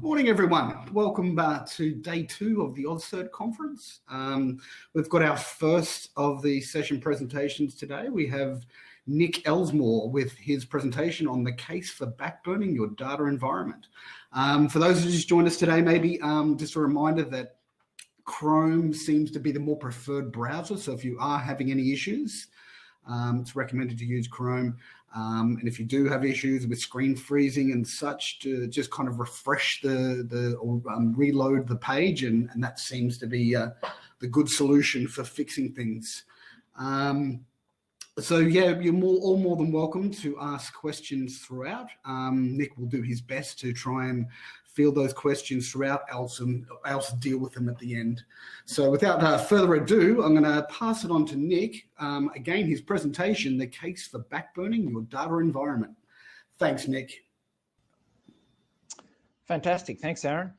Morning, everyone. Welcome to day 2 of the AusCERT conference. We've got our first of the session presentations today. We have Nick Ellsmore with his presentation on the case for backburning your data environment. For those who just joined us today, maybe just a reminder that Chrome seems to be the more preferred browser. So if you are having any issues, it's recommended to use Chrome. And if you do have issues with screen freezing and such, to just kind of refresh or reload the page, and that seems to be the good solution for fixing things. So yeah, you're all more than welcome to ask questions throughout. Nick will do his best to try and field those questions throughout, else deal with them at the end. So without further ado, I'm going to pass it on to Nick. Again, his presentation, the case for backburning your data environment. Thanks, Nick. Fantastic. Thanks, Aaron.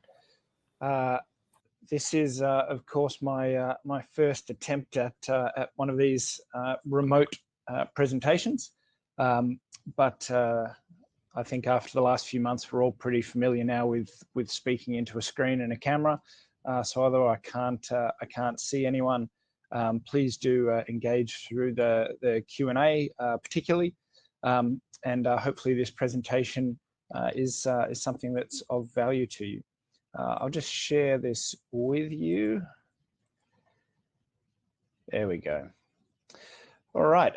This is, of course, my first attempt at one of these remote presentations. But I think after the last few months, we're all pretty familiar now with speaking into a screen and a camera. So although I can't see anyone, please do engage through the Q&A particularly, and hopefully this presentation is something that's of value to you. I'll just share this with you. There we go. All right.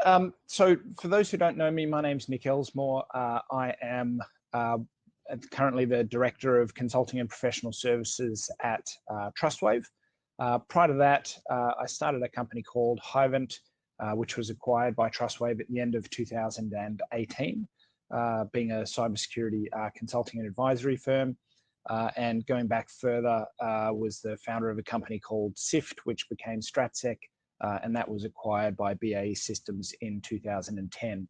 So for those who don't know me, my name's Nick Ellsmore. I am currently the Director of Consulting and Professional Services at Trustwave. Prior to that, I started a company called Hivent, which was acquired by Trustwave at the end of 2018, being a cybersecurity consulting and advisory firm. And going back further, was the founder of a company called SIFT, which became StratSec, and that was acquired by BAE Systems in 2010.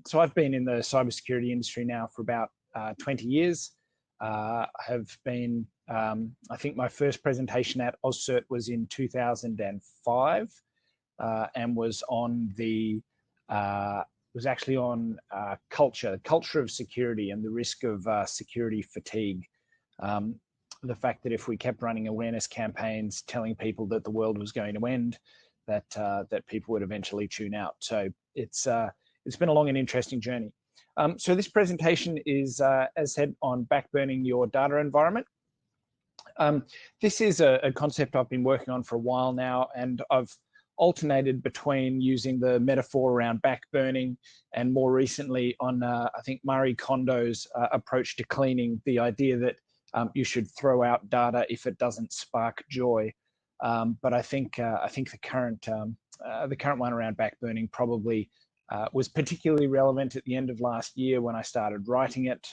So I've been in the cybersecurity industry now for about 20 years. I have been, I think my first presentation at AusCERT was in 2005, and was actually on culture of security and the risk of security fatigue. The fact that if we kept running awareness campaigns telling people that the world was going to end, that people would eventually tune out. So it's been a long and interesting journey. So this presentation is, as said, on backburning your data environment. This is a concept I've been working on for a while now, and I've alternated between using the metaphor around backburning and more recently on, I think, Marie Kondo's approach to cleaning, the idea that you should throw out data if it doesn't spark joy. But I think the current one around backburning probably was particularly relevant at the end of last year when I started writing it.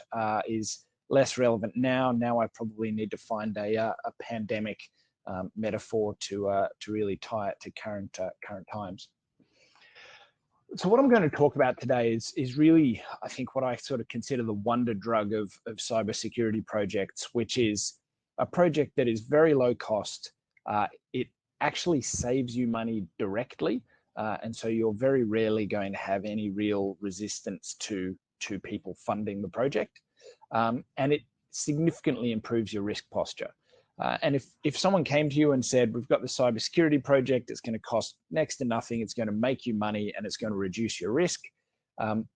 Is less relevant now. Now I probably need to find a pandemic metaphor to really tie it to current times. So what I'm going to talk about today is really, I think, what I sort of consider the wonder drug of cybersecurity projects, which is a project that is very low cost. It actually saves you money directly, and so you're very rarely going to have any real resistance to people funding the project, and it significantly improves your risk posture. And if someone came to you and said, we've got the cybersecurity project, it's going to cost next to nothing, it's going to make you money, and it's going to reduce your risk,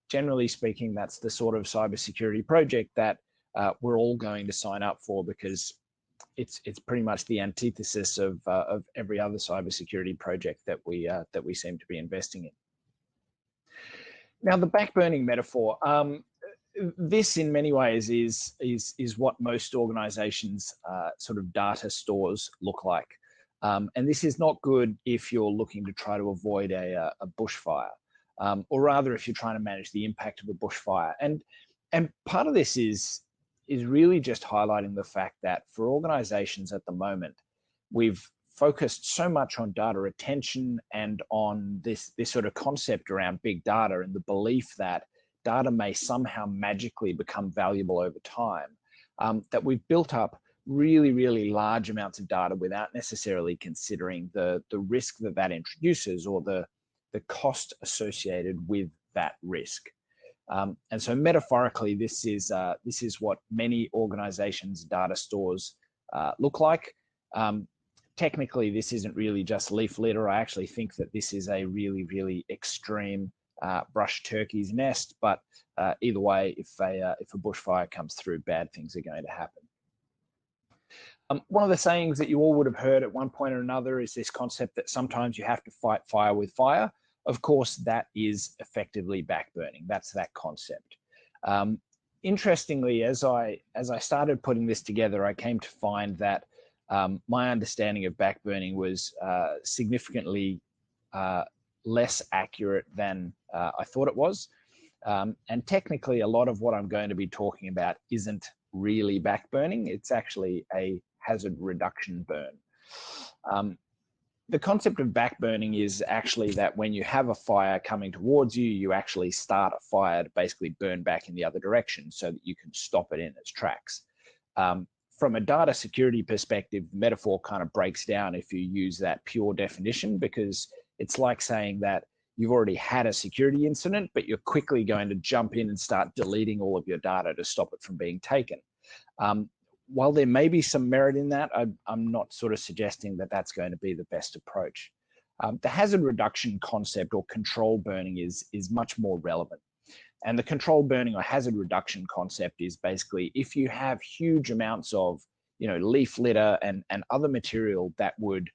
generally speaking, that's the sort of cybersecurity project that we're all going to sign up for, because it's pretty much the antithesis of every other cybersecurity project that we seem to be investing in. Now, the backburning metaphor. This, in many ways, is what most organizations' sort of data stores look like, and this is not good if you're looking to try to avoid a bushfire, or rather, if you're trying to manage the impact of a bushfire. And part of this is really just highlighting the fact that for organizations at the moment, we've focused so much on data retention and on this sort of concept around big data and the belief that data may somehow magically become valuable over time, that we've built up really, really large amounts of data without necessarily considering the risk that introduces, or the cost associated with that risk. And so metaphorically, this is what many organizations' data stores look like. Technically, this isn't really just leaf litter. I actually think that this is a really, really extreme brush turkey's nest. But either way, if a bushfire comes through, bad things are going to happen. One of the sayings that you all would have heard at one point or another is this concept that sometimes you have to fight fire with fire. Of course, that is effectively backburning. That's that concept. Interestingly, as I started putting this together, I came to find that my understanding of backburning was significantly less accurate than I thought it was. And technically, a lot of what I'm going to be talking about isn't really backburning. It's actually a hazard reduction burn. The concept of backburning is actually that when you have a fire coming towards you, you actually start a fire to basically burn back in the other direction so that you can stop it in its tracks. From a data security perspective, the metaphor kind of breaks down if you use that pure definition, because it's like saying that you've already had a security incident, but you're quickly going to jump in and start deleting all of your data to stop it from being taken. While there may be some merit in that, I'm not sort of suggesting that that's going to be the best approach. The hazard reduction concept, or control burning, is much more relevant. And the control burning or hazard reduction concept is basically if you have huge amounts of, leaf litter and other material that would,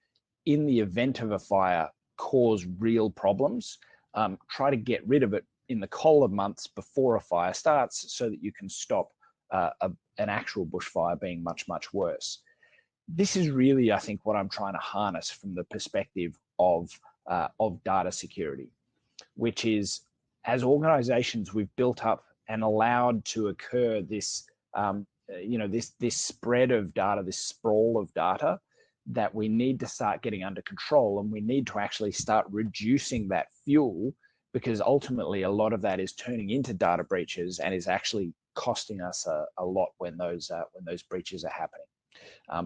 in the event of a fire, cause real problems, try to get rid of it in the colder months before a fire starts so that you can stop an actual bushfire being much, much worse. This is really, I think, what I'm trying to harness from the perspective of data security, which is, as organizations, we've built up and allowed to occur this, this spread of data, this sprawl of data that we need to start getting under control, and we need to actually start reducing that fuel, because ultimately a lot of that is turning into data breaches and is actually costing us a lot when those breaches are happening.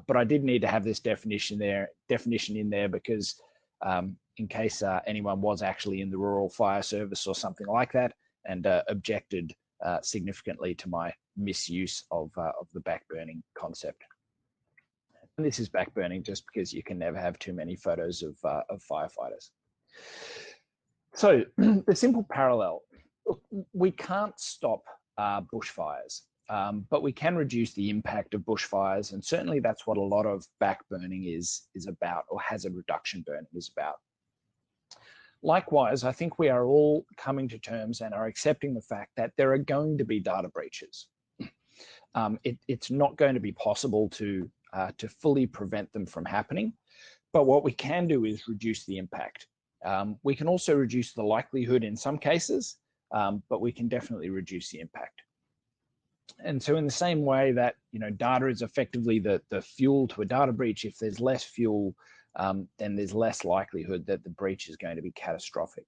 But I did need to have this definition in there because in case anyone was actually in the Rural Fire Service or something like that and objected significantly to my misuse of the backburning concept. And this is backburning just because you can never have too many photos of firefighters. So the simple parallel, we can't stop bushfires, but we can reduce the impact of bushfires, and certainly that's what a lot of backburning is about, or hazard reduction burning is about. Likewise, I think we are all coming to terms and are accepting the fact that there are going to be data breaches. It's not going to be possible to fully prevent them from happening, but what we can do is reduce the impact. We can also reduce the likelihood in some cases, but we can definitely reduce the impact. And so in the same way that, data is effectively the fuel to a data breach, if there's less fuel, then there's less likelihood that the breach is going to be catastrophic.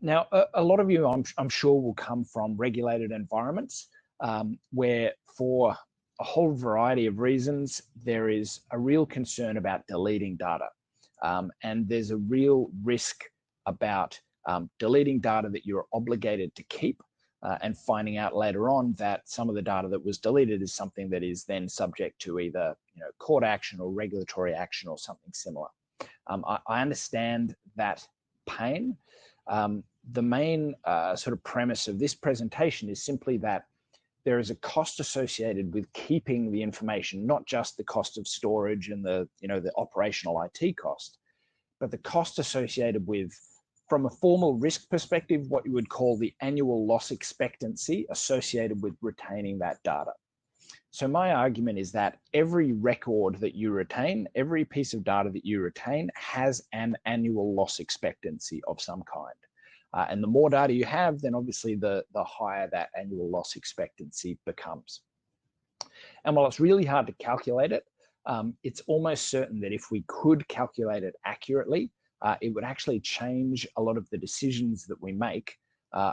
Now, a lot of you, I'm sure, will come from regulated environments where, for a whole variety of reasons, there is a real concern about deleting data. And there's a real risk about deleting data that you're obligated to keep and finding out later on that some of the data that was deleted is something that is then subject to either court action or regulatory action or something similar. I understand that pain. The main sort of premise of this presentation is simply that there is a cost associated with keeping the information, not just the cost of storage and the operational IT cost, but the cost associated with, from a formal risk perspective, what you would call the annual loss expectancy associated with retaining that data. So my argument is that every record that you retain, every piece of data that you retain has an annual loss expectancy of some kind. And the more data you have, then obviously the higher that annual loss expectancy becomes. And while it's really hard to calculate it, it's almost certain that if we could calculate it accurately, it would actually change a lot of the decisions that we make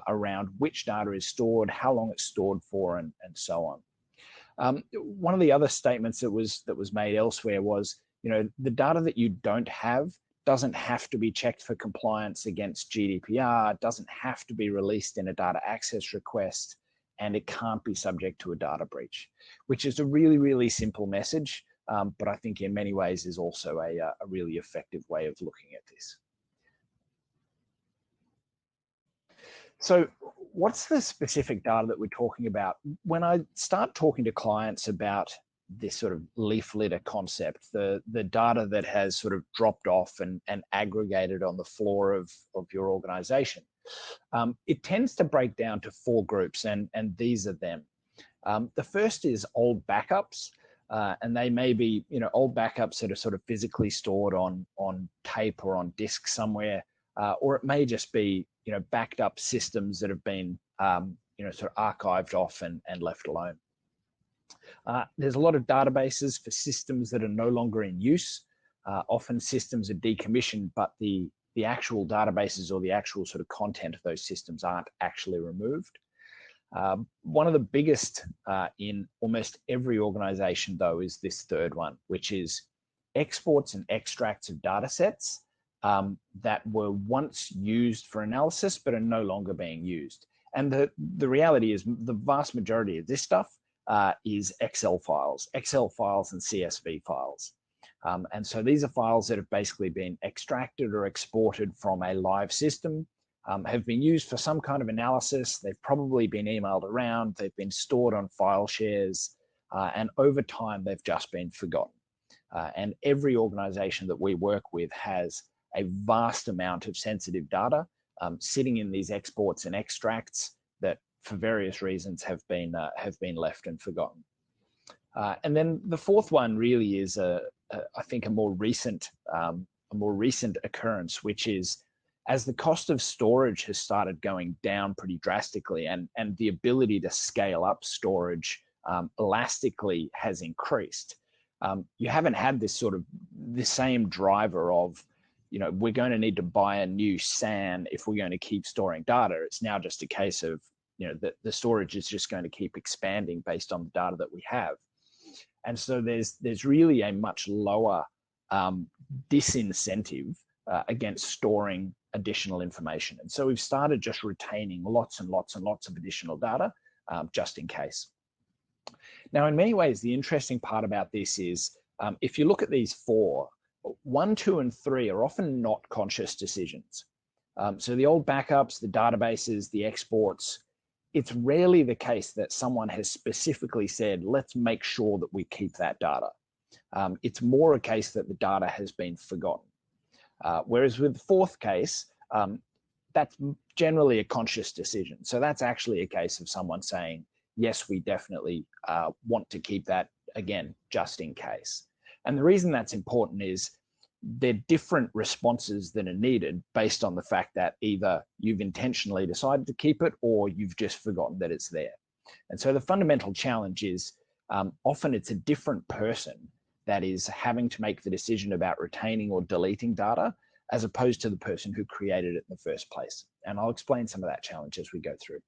around which data is stored, how long it's stored for, and so on. One of the other statements that was made elsewhere was, the data that you don't have doesn't have to be checked for compliance against GDPR, doesn't have to be released in a data access request, and it can't be subject to a data breach, which is a really, really simple message, but I think in many ways is also a really effective way of looking at this. So what's the specific data that we're talking about? When I start talking to clients about this sort of leaf litter concept, the data that has sort of dropped off and aggregated on the floor of your organization, it tends to break down to 4 groups, and these are them. The first is old backups, and they may be, old backups that are sort of physically stored on tape or on disk somewhere, or it may just be, backed up systems that have been, sort of archived off and left alone. There's a lot of databases for systems that are no longer in use. Often systems are decommissioned, but the actual databases or the actual sort of content of those systems aren't actually removed. One of the biggest in almost every organization, though, is this third one, which is exports and extracts of data sets that were once used for analysis but are no longer being used. And the reality is the vast majority of this stuff is Excel files and CSV files. And so these are files that have basically been extracted or exported from a live system, have been used for some kind of analysis. They've probably been emailed around. They've been stored on file shares. And over time, they've just been forgotten. And every organization that we work with has a vast amount of sensitive data sitting in these exports and extracts that for various reasons have been left and forgotten. And then the fourth one really is I think a more recent occurrence, which is as the cost of storage has started going down pretty drastically, and the ability to scale up storage elastically has increased. You haven't had this sort of the same driver of, we're going to need to buy a new SAN if we're going to keep storing data. It's now just a case of, the storage is just going to keep expanding based on the data that we have. And so there's really a much lower disincentive against storing additional information. And so we've started just retaining lots and lots and lots of additional data just in case. Now, in many ways, the interesting part about this is if you look at these 4, 1, 2, and 3 are often not conscious decisions. So the old backups, the databases, the exports, it's rarely the case that someone has specifically said, let's make sure that we keep that data. It's more a case that the data has been forgotten. Whereas with the 4th case, that's generally a conscious decision. So that's actually a case of someone saying, yes, we definitely want to keep that, again, just in case. And the reason that's important is they're different responses that are needed based on the fact that either you've intentionally decided to keep it or you've just forgotten that it's there. And so the fundamental challenge is often it's a different person that is having to make the decision about retaining or deleting data as opposed to the person who created it in the first place. And I'll explain some of that challenge as we go through.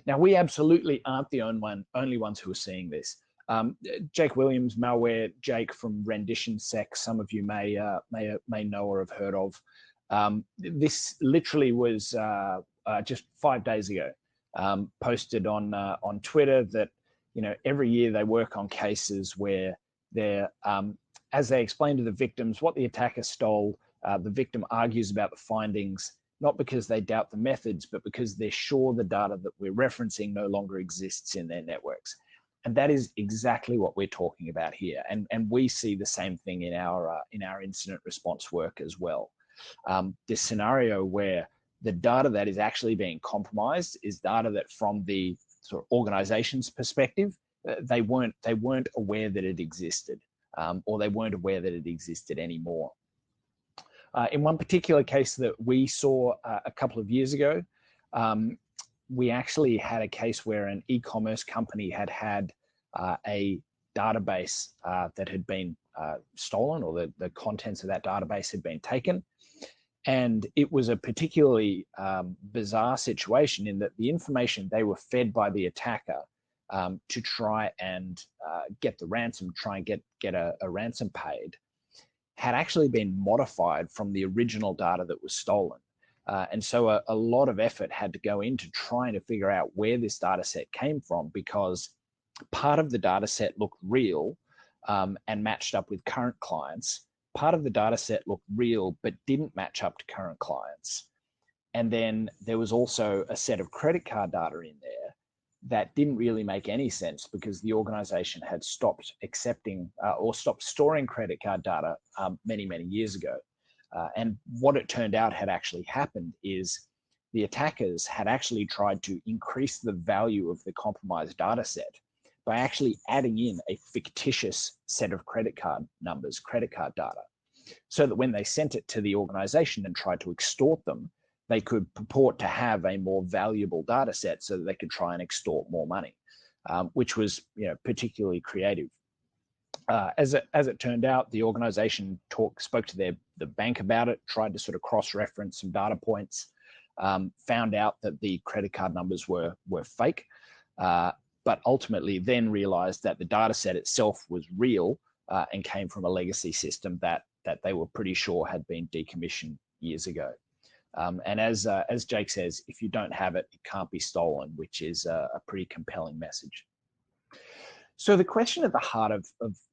Now, we absolutely aren't the only ones who are seeing this. Jake Williams, malware Jake from RenditionSec, some of you may know or have heard of. This literally was just 5 days ago, posted on Twitter that every year they work on cases where they're as they explain to the victims what the attacker stole. The victim argues about the findings, not because they doubt the methods, but because they're sure the data that we're referencing no longer exists in their networks. And that is exactly what we're talking about here. And we see the same thing in our incident response work as well. This scenario where the data that is actually being compromised is data that from the sort of organization's perspective, they weren't aware that it existed, or they weren't aware that it existed anymore. In one particular case that we saw a couple of years ago, we actually had a case where an e-commerce company had a database that had been stolen, or the contents of that database had been taken. And it was a particularly bizarre situation in that the information they were fed by the attacker to try and get the ransom, try and get a ransom paid, had actually been modified from the original data that was stolen. And so a lot of effort had to go into trying to figure out where this data set came from, because part of the data set looked real and matched up with current clients. Part of the data set looked real but didn't match up to current clients. And then there was also a set of credit card data in there that didn't really make any sense, because the organization had stopped accepting or stopped storing credit card data many, many years ago. And what it turned out had actually happened is the attackers had actually tried to increase the value of the compromised data set by actually adding in a fictitious set of credit card numbers, credit card data, so that when they sent it to the organization and tried to extort them, they could purport to have a more valuable data set so that they could try and extort more money, which was, particularly creative. As it turned out, the organization spoke to the bank about it, tried to sort of cross-reference some data points, found out that the credit card numbers were fake, but ultimately then realized that the data set itself was real and came from a legacy system that they were pretty sure had been decommissioned years ago. And as Jake says, if you don't have it, it can't be stolen, which is a pretty compelling message. So the question at the heart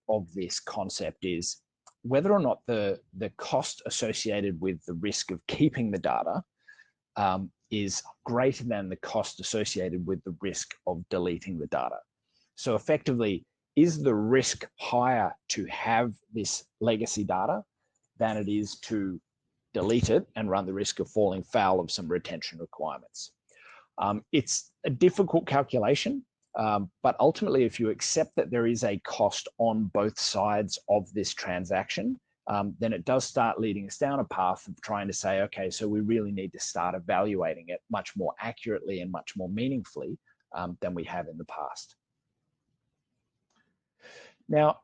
of this concept is whether or not the cost associated with the risk of keeping the data is greater than the cost associated with the risk of deleting the data. So effectively, is the risk higher to have this legacy data than it is to delete it and run the risk of falling foul of some retention requirements? It's a difficult calculation, but ultimately, if you accept that there is a cost on both sides of this transaction, then it does start leading us down a path of trying to say, okay, so we really need to start evaluating it much more accurately and much more meaningfully than we have in the past. Now,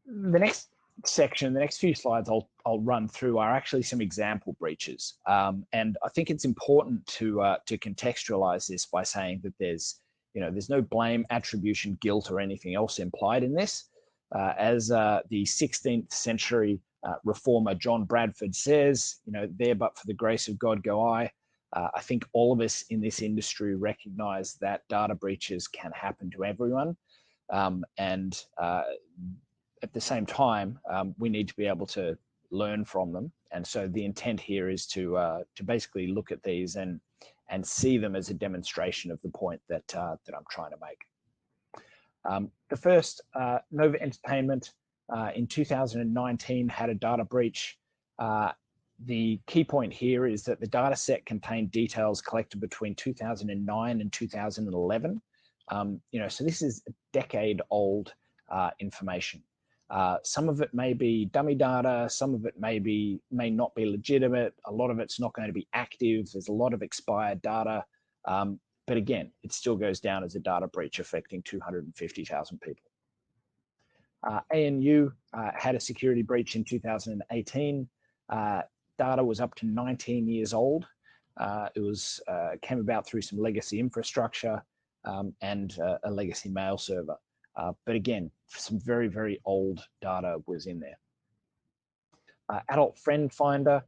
the next section, the next few slides I'll run through are actually some example breaches. And I think it's important to contextualize this by saying that there's no blame, attribution, guilt, or anything else implied in this. As the 16th century reformer John Bradford says, there but for the grace of God go I. I think all of us in this industry recognize that data breaches can happen to everyone. And at the same time, we need to be able to learn from them. And so the intent here is to basically look at these and see them as a demonstration of the point that I'm trying to make. The first, Nova Entertainment in 2019 had a data breach. The key point here is that the data set contained details collected between 2009 and 2011. So this is a decade-old information. Some of it may be dummy data, some of it may not be legitimate, a lot of it's not going to be active, there's a lot of expired data, but again, it still goes down as a data breach affecting 250,000 people. ANU had a security breach in 2018. Data was up to 19 years old. It came about through some legacy infrastructure and a legacy mail server. But again, some very, very old data was in there. Adult Friend Finder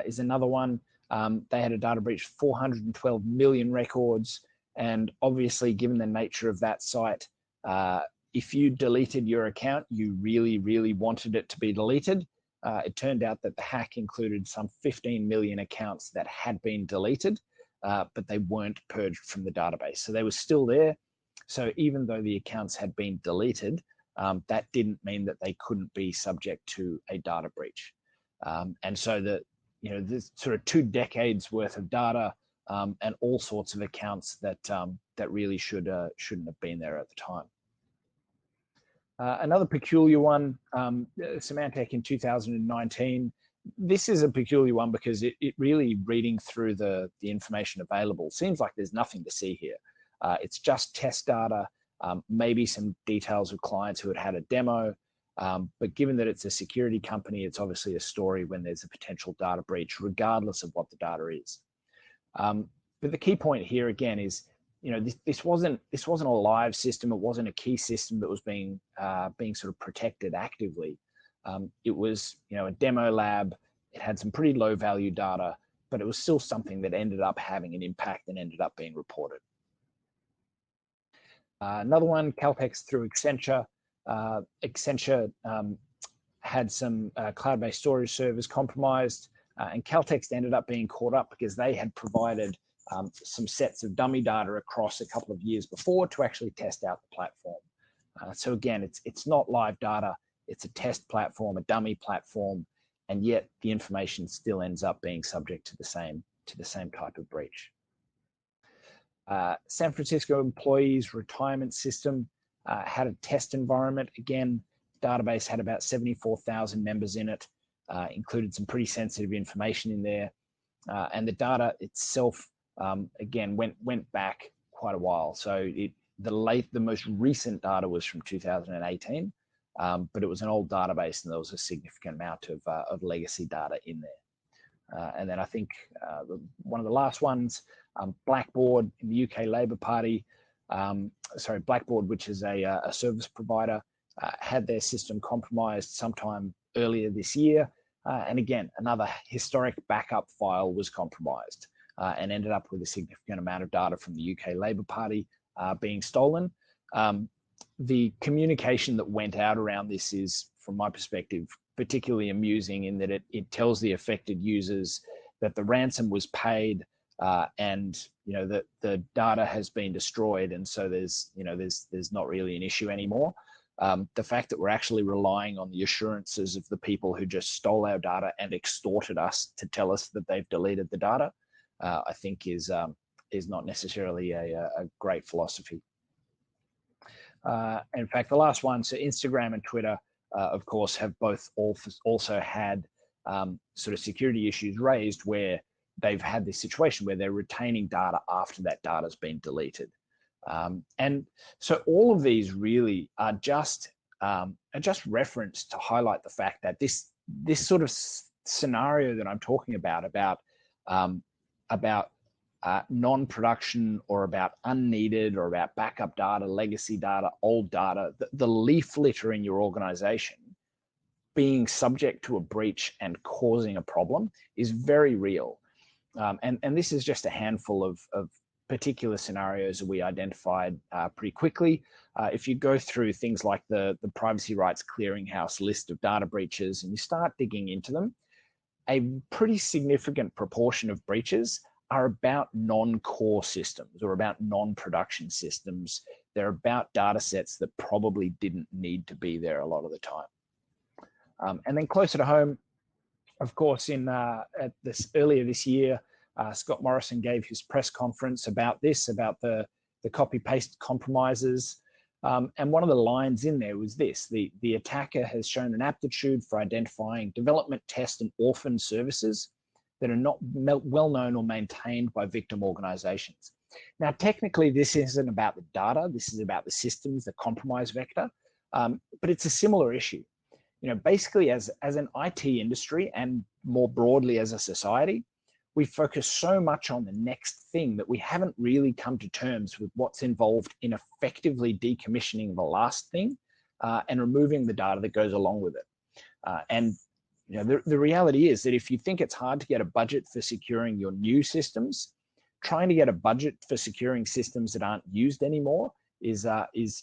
is another one. They had a data breach, 412 million records. And obviously, given the nature of that site, if you deleted your account, you really, really wanted it to be deleted. It turned out that the hack included some 15 million accounts that had been deleted, but they weren't purged from the database. So they were still there. So even though the accounts had been deleted, that didn't mean that they couldn't be subject to a data breach. And so there's sort of 2 decades worth of data and all sorts of accounts that really shouldn't have been there at the time. Another peculiar one, Symantec in 2019. This is a peculiar one because it really, reading through the information available, seems like there's nothing to see here. It's just test data, maybe some details of clients who had a demo, but given that it's a security company, it's obviously a story when there's a potential data breach, regardless of what the data is. But the key point here again is, this wasn't a live system. It wasn't a key system that was being sort of protected actively. It was, a demo lab. It had some pretty low value data, but it was still something that ended up having an impact and ended up being reported. Another one, Caltex through Accenture. Accenture had some cloud-based storage servers compromised, and Caltex ended up being caught up because they had provided some sets of dummy data across a couple of years before to actually test out the platform. So again, it's not live data, it's a test platform, a dummy platform, and yet the information still ends up being subject to the same type of breach. San Francisco employees retirement system had a test environment. Again, database had about 74,000 members in it, included some pretty sensitive information in there, and the data itself again went back quite a while. So the most recent data was from 2018, but it was an old database and there was a significant amount of legacy data in there. And then I think one of the last ones, Blackbaud in the UK Labour Party, Blackbaud, which is a service provider, had their system compromised sometime earlier this year. And again, another historic backup file was compromised and ended up with a significant amount of data from the UK Labour Party being stolen. The communication that went out around this is, from my perspective, particularly amusing in that it tells the affected users that the ransom was paid and that the data has been destroyed, and so there's not really an issue anymore. The fact that we're actually relying on the assurances of the people who just stole our data and extorted us to tell us that they've deleted the data, I think is not necessarily a great philosophy. In fact, the last one, so Instagram and Twitter, of course, have both also had sort of security issues raised where they've had this situation where they're retaining data after that data has been deleted. And so all of these really are just referenced to highlight the fact that this sort of scenario that I'm talking about non-production or about unneeded or about backup data, legacy data, old data, the leaf litter in your organization being subject to a breach and causing a problem is very real. And this is just a handful of particular scenarios that we identified pretty quickly. If you go through things like the Privacy Rights Clearinghouse list of data breaches and you start digging into them, a pretty significant proportion of breaches are about non-core systems or about non-production systems. They're about data sets that probably didn't need to be there a lot of the time. And then closer to home, of course, earlier this year, Scott Morrison gave his press conference about the copy-paste compromises. And one of the lines in there was this: the attacker has shown an aptitude for identifying development, test, and orphan services that are not well known or maintained by victim organizations. Now, technically, this isn't about the data. This is about the systems, the compromise vector. But it's a similar issue. Basically, as an IT industry and more broadly as a society, we focus so much on the next thing that we haven't really come to terms with what's involved in effectively decommissioning the last thing and removing the data that goes along with it. And the reality is that if you think it's hard to get a budget for securing your new systems, trying to get a budget for securing systems that aren't used anymore is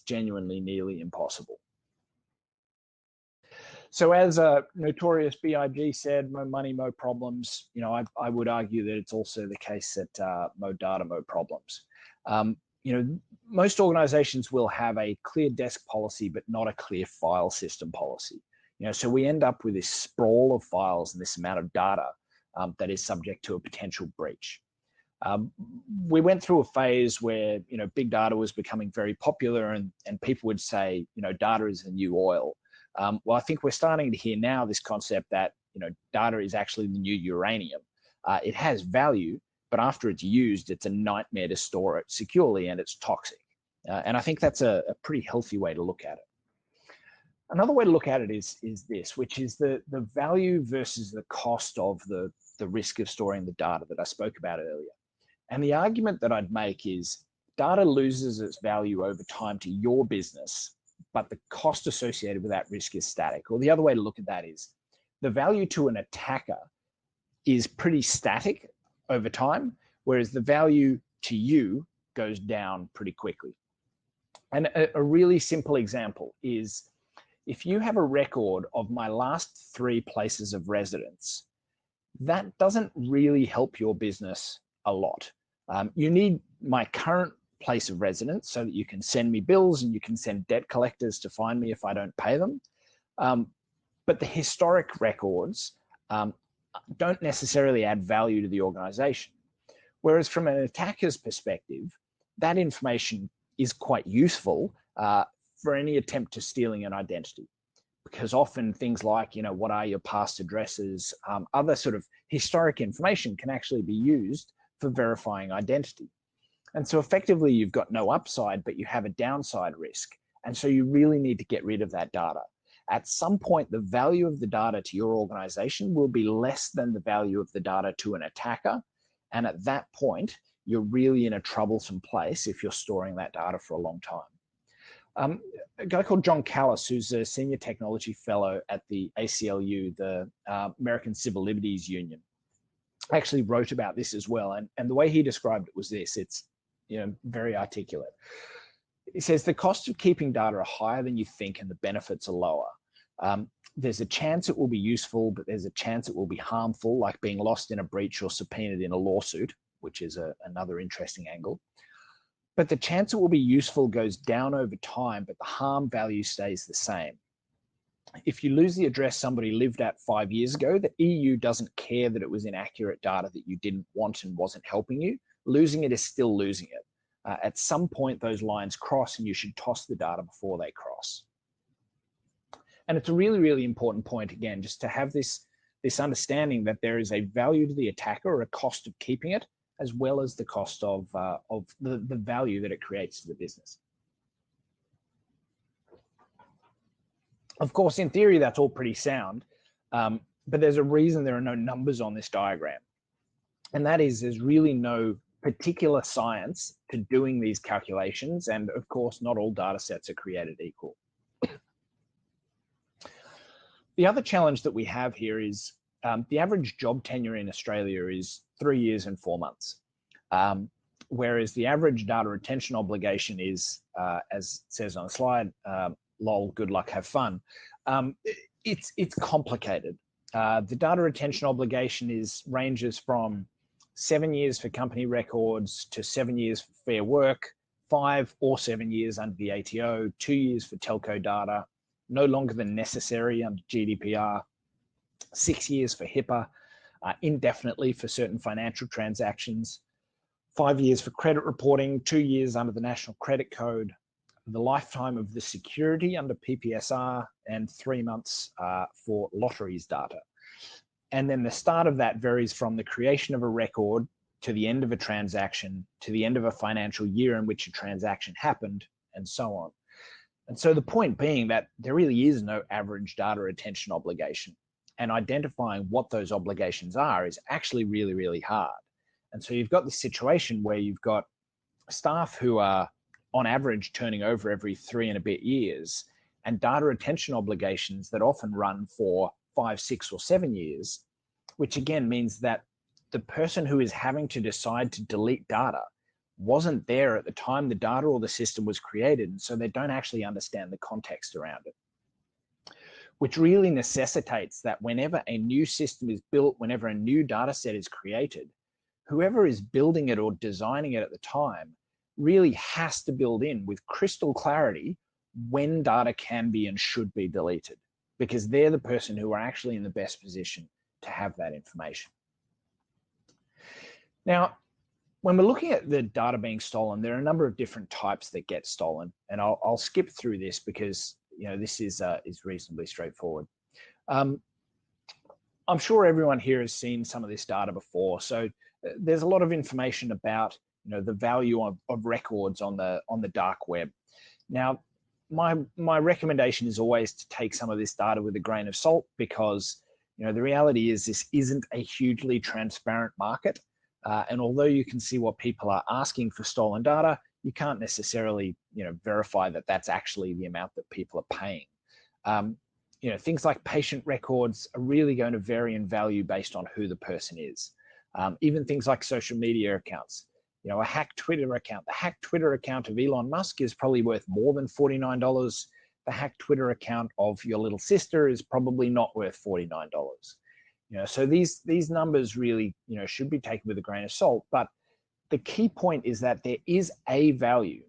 genuinely nearly impossible. So as Notorious B.I.G. said, "Mo money, mo problems." I would argue that it's also the case that mo data, mo problems. Most organizations will have a clear desk policy, but not a clear file system policy. So we end up with this sprawl of files and this amount of data that is subject to a potential breach. We went through a phase where big data was becoming very popular, and people would say data is the new oil. Well, I think we're starting to hear now this concept that data is actually the new uranium. It has value, but after it's used, it's a nightmare to store it securely, and it's toxic. And I think that's a pretty healthy way to look at it. Another way to look at it is this, which is the value versus the cost of the risk of storing the data that I spoke about earlier. And the argument that I'd make is data loses its value over time to your business but the cost associated with that risk is static. Or the other way to look at that is the value to an attacker is pretty static over time, whereas the value to you goes down pretty quickly. And a really simple example is if you have a record of my last 3 places of residence, that doesn't really help your business a lot. You need my current place of residence so that you can send me bills and you can send debt collectors to find me if I don't pay them. But the historic records don't necessarily add value to the organization. Whereas from an attacker's perspective, that information is quite useful for any attempt to stealing an identity. Because often things like, what are your past addresses, other sort of historic information can actually be used for verifying identity. And so effectively you've got no upside, but you have a downside risk. And so you really need to get rid of that data. At some point, the value of the data to your organization will be less than the value of the data to an attacker. And at that point, you're really in a troublesome place if you're storing that data for a long time. A guy called John Callis, who's a senior technology fellow at the ACLU, the American Civil Liberties Union, actually wrote about this as well. And the way he described it was this. It's very articulate. He says the cost of keeping data are higher than you think and the benefits are lower. There's a chance it will be useful, but there's a chance it will be harmful, like being lost in a breach or subpoenaed in a lawsuit, which is another interesting angle. But the chance it will be useful goes down over time, but the harm value stays the same. If you lose the address somebody lived at 5 years ago, the EU doesn't care that it was inaccurate data that you didn't want and wasn't helping you. Losing it is still losing it. At some point, those lines cross and you should toss the data before they cross. And it's a really, really important point, again, just to have this understanding that there is a value to the attacker or a cost of keeping it, as well as the cost of the value that it creates to the business. Of course, in theory, that's all pretty sound, but there's a reason there are no numbers on this diagram. And that is there's really no particular science to doing these calculations. And of course, not all data sets are created equal. The other challenge that we have here is the average job tenure in Australia is 3 years and 4 months, whereas the average data retention obligation is, as it says on the slide, lol, good luck, have fun. It's complicated. The data retention obligation ranges from 7 years for company records to 7 years for fair work, 5 or 7 years under the ATO, 2 years for telco data, no longer than necessary under GDPR, 6 years for HIPAA, indefinitely for certain financial transactions, 5 years for credit reporting, 2 years under the National Credit Code, the lifetime of the security under PPSR, and 3 months for lotteries data. And then the start of that varies from the creation of a record to the end of a transaction, to the end of a financial year in which a transaction happened, and so on. And so the point being that there really is no average data retention obligation, and identifying what those obligations are is actually really, really hard. And so you've got this situation where you've got staff who are on average turning over every 3 and a bit years, and data retention obligations that often run for 5, 6, or 7 years, which again means that the person who is having to decide to delete data wasn't there at the time the data or the system was created, and so they don't actually understand the context around it. Which really necessitates that whenever a new system is built, whenever a new data set is created, whoever is building it or designing it at the time really has to build in with crystal clarity when data can be and should be deleted, because they're the person who are actually in the best position to have that information. Now, when we're looking at the data being stolen, there are a number of different types that get stolen, and I'll skip through this because this is reasonably straightforward. I'm sure everyone here has seen some of this data before, so there's a lot of information about the value of records on the dark web. Now, my recommendation is always to take some of this data with a grain of salt, because the reality is this isn't a hugely transparent market. And although you can see what people are asking for stolen data, you can't necessarily, verify that that's actually the amount that people are paying. Things like patient records are really going to vary in value based on who the person is. Even things like social media accounts. A hacked Twitter account. The hacked Twitter account of Elon Musk is probably worth more than $49. The hacked Twitter account of your little sister is probably not worth $49. So these numbers really, should be taken with a grain of salt. But the key point is that there is a value.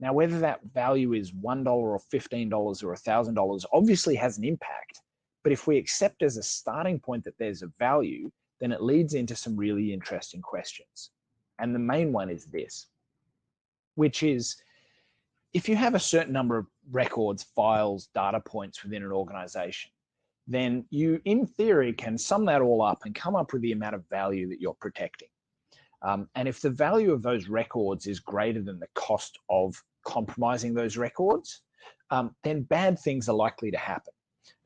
Now, whether that value is $1 or $15 or $1,000 obviously has an impact. But if we accept as a starting point that there's a value, then it leads into some really interesting questions. And the main one is this, which is, if you have a certain number of records, files, data points within an organization, then you, in theory, can sum that all up and come up with the amount of value that you're protecting. And if the value of those records is greater than the cost of compromising those records, then bad things are likely to happen.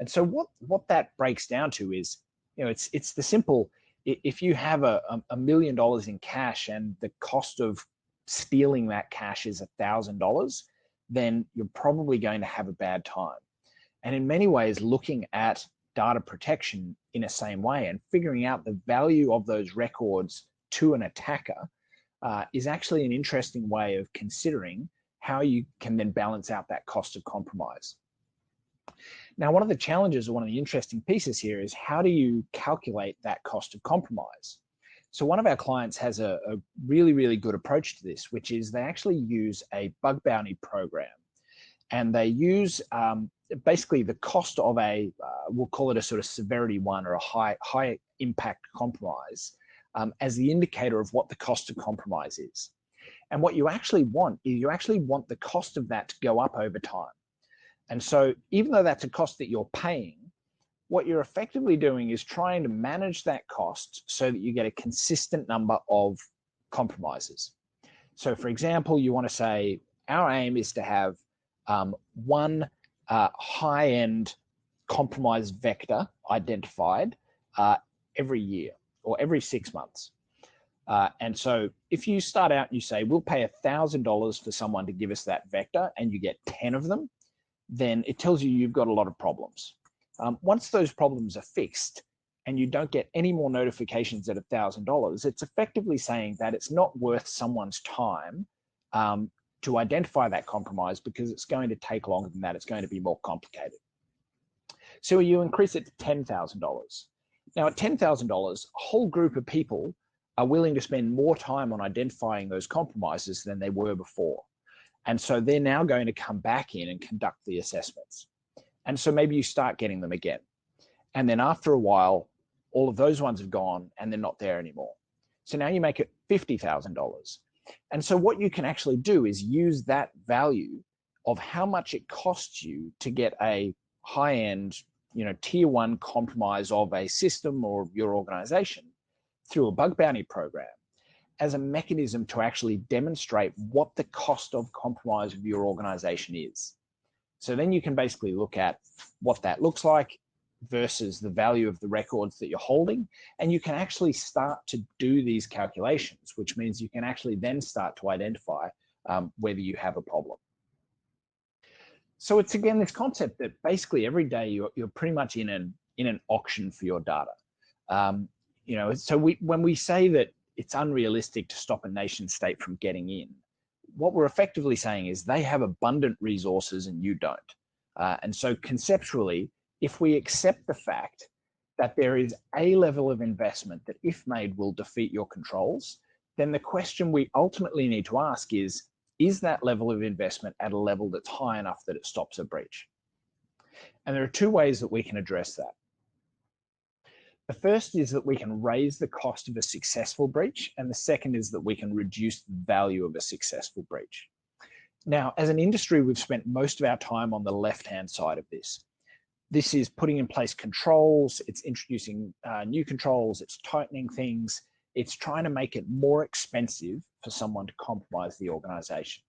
And so what that breaks down to is, it's the simple, if you have $1 million in cash and the cost of stealing that cash is $1,000, then you're probably going to have a bad time. And in many ways, looking at data protection in the same way and figuring out the value of those records to an attacker is actually an interesting way of considering how you can then balance out that cost of compromise. Now, one of the challenges or one of the interesting pieces here is, how do you calculate that cost of compromise? So one of our clients has a really, really good approach to this, which is they actually use a bug bounty program. And they use basically the cost of we'll call it a sort of severity one or a high impact compromise as the indicator of what the cost of compromise is. And what you actually want is the cost of that to go up over time. And so even though that's a cost that you're paying, what you're effectively doing is trying to manage that cost so that you get a consistent number of compromises. So for example, you want to say, our aim is to have one high-end compromise vector identified every year or every 6 months. And so if you start out and you say, we'll pay $1,000 for someone to give us that vector, and you get 10 of them, then it tells you you've got a lot of problems. Once those problems are fixed and you don't get any more notifications at $1,000, it's effectively saying that it's not worth someone's time to identify that compromise, because it's going to take longer than that. It's going to be more complicated. So you increase it to $10,000. Now at $10,000, a whole group of people are willing to spend more time on identifying those compromises than they were before. And so they're now going to come back in and conduct the assessments. And so maybe you start getting them again. And then after a while, all of those ones have gone and they're not there anymore. So now you make it $50,000. And so what you can actually do is use that value of how much it costs you to get a high-end, tier one compromise of a system or your organization through a bug bounty program as a mechanism to actually demonstrate what the cost of compromise of your organization is. So then you can basically look at what that looks like versus the value of the records that you're holding, and you can actually start to do these calculations, which means you can actually then start to identify whether you have a problem. So it's, again, this concept that basically every day you're pretty much in an auction for your data. So when we say that it's unrealistic to stop a nation state from getting in, what we're effectively saying is they have abundant resources and you don't. And so conceptually, if we accept the fact that there is a level of investment that, if made, will defeat your controls, then the question we ultimately need to ask is that level of investment at a level that's high enough that it stops a breach? And there are two ways that we can address that. The first is that we can raise the cost of a successful breach, and the second is that we can reduce the value of a successful breach. Now, as an industry, we've spent most of our time on the left-hand side of this. This is putting in place controls, it's introducing new controls, it's tightening things, it's trying to make it more expensive for someone to compromise the organization.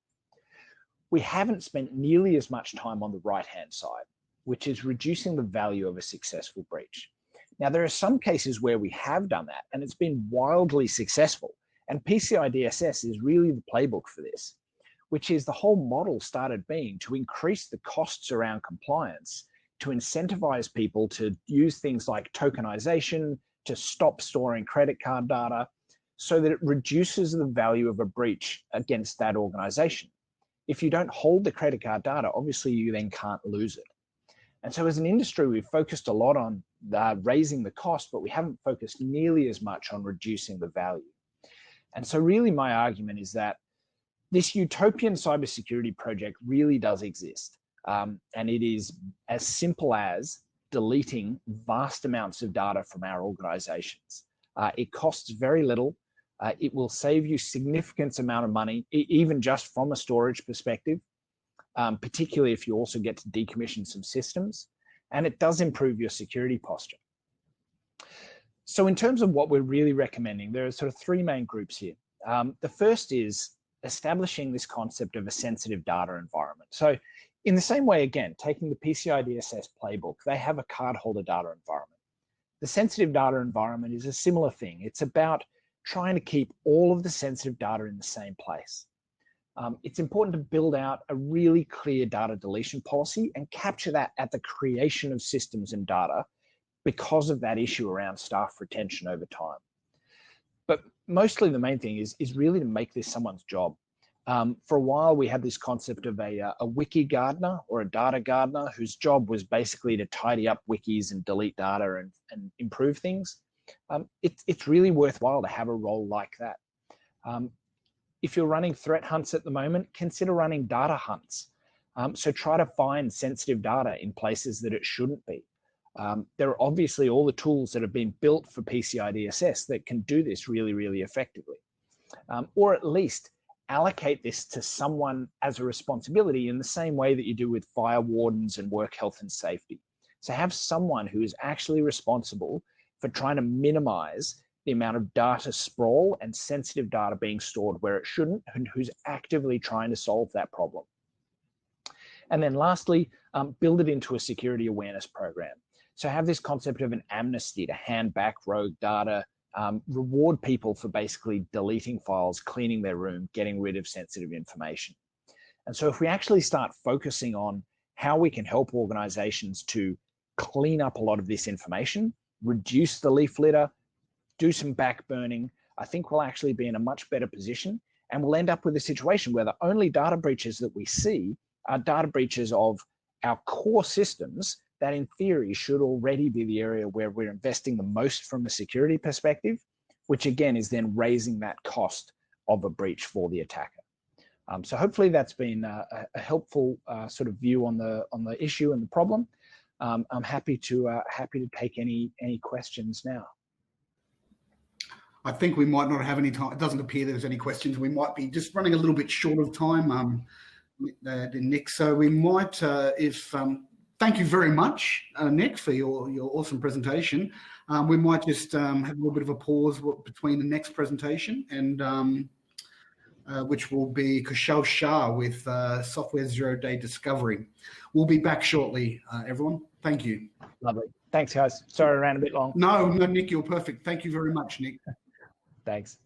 We haven't spent nearly as much time on the right-hand side, which is reducing the value of a successful breach. Now, there are some cases where we have done that, and it's been wildly successful. And PCI DSS is really the playbook for this. which is the whole model started being to increase the costs around compliance, to incentivize people to use things like tokenization, to stop storing credit card data, so that it reduces the value of a breach against that organization. If you don't hold the credit card data, obviously you then can't lose it. And so as an industry, we've focused a lot on raising the cost, but we haven't focused nearly as much on reducing the value. And so really my argument is that this utopian cybersecurity project really does exist. And it is as simple as deleting vast amounts of data from our organizations. It costs very little. It will save you significant amount of money, even just from a storage perspective, particularly if you also get to decommission some systems. And it does improve your security posture. So in terms of what we're really recommending, there are sort of three main groups here. The first is establishing this concept of a sensitive data environment. So in the same way, again, taking the PCI DSS playbook, they have a cardholder data environment. The sensitive data environment is a similar thing. It's about trying to keep all of the sensitive data in the same place. It's important to build out a really clear data deletion policy and capture that at the creation of systems and data because of that issue around staff retention over time. But mostly the main thing is really to make this someone's job. For a while, we had this concept of a wiki gardener or a data gardener whose job was basically to tidy up wikis and delete data and improve things. It's really worthwhile to have a role like that. If you're running threat hunts at the moment, consider running data hunts. So try to find sensitive data in places that it shouldn't be. There are obviously all the tools that have been built for PCI DSS that can do this really, really effectively. Or at least allocate this to someone as a responsibility in the same way that you do with fire wardens and work health and safety. So have someone who is actually responsible for trying to minimize the amount of data sprawl and sensitive data being stored where it shouldn't, and who's actively trying to solve that problem. And then lastly, build it into a security awareness program. So have this concept of an amnesty to hand back rogue data, reward people for basically deleting files, cleaning their room, getting rid of sensitive information. And so if we actually start focusing on how we can help organizations to clean up a lot of this information, reduce the leaf litter, do some back burning, I think we'll actually be in a much better position, and we'll end up with a situation where the only data breaches that we see are data breaches of our core systems that in theory should already be the area where we're investing the most from a security perspective, which again is then raising that cost of a breach for the attacker. So hopefully that's been a helpful sort of view on the issue and the problem. I'm happy to take any questions now. I think we might not have any time. It doesn't appear there's any questions. We might be just running a little bit short of time, Nick. So we might, thank you very much, Nick, for your awesome presentation. We might just have a little bit of a pause between the next presentation and which will be Kushal Shah with Software Zero-Day Discovery. We'll be back shortly, everyone. Thank you. Lovely. Thanks, guys. Sorry I ran a bit long. No, Nick, you're perfect. Thank you very much, Nick. Thanks.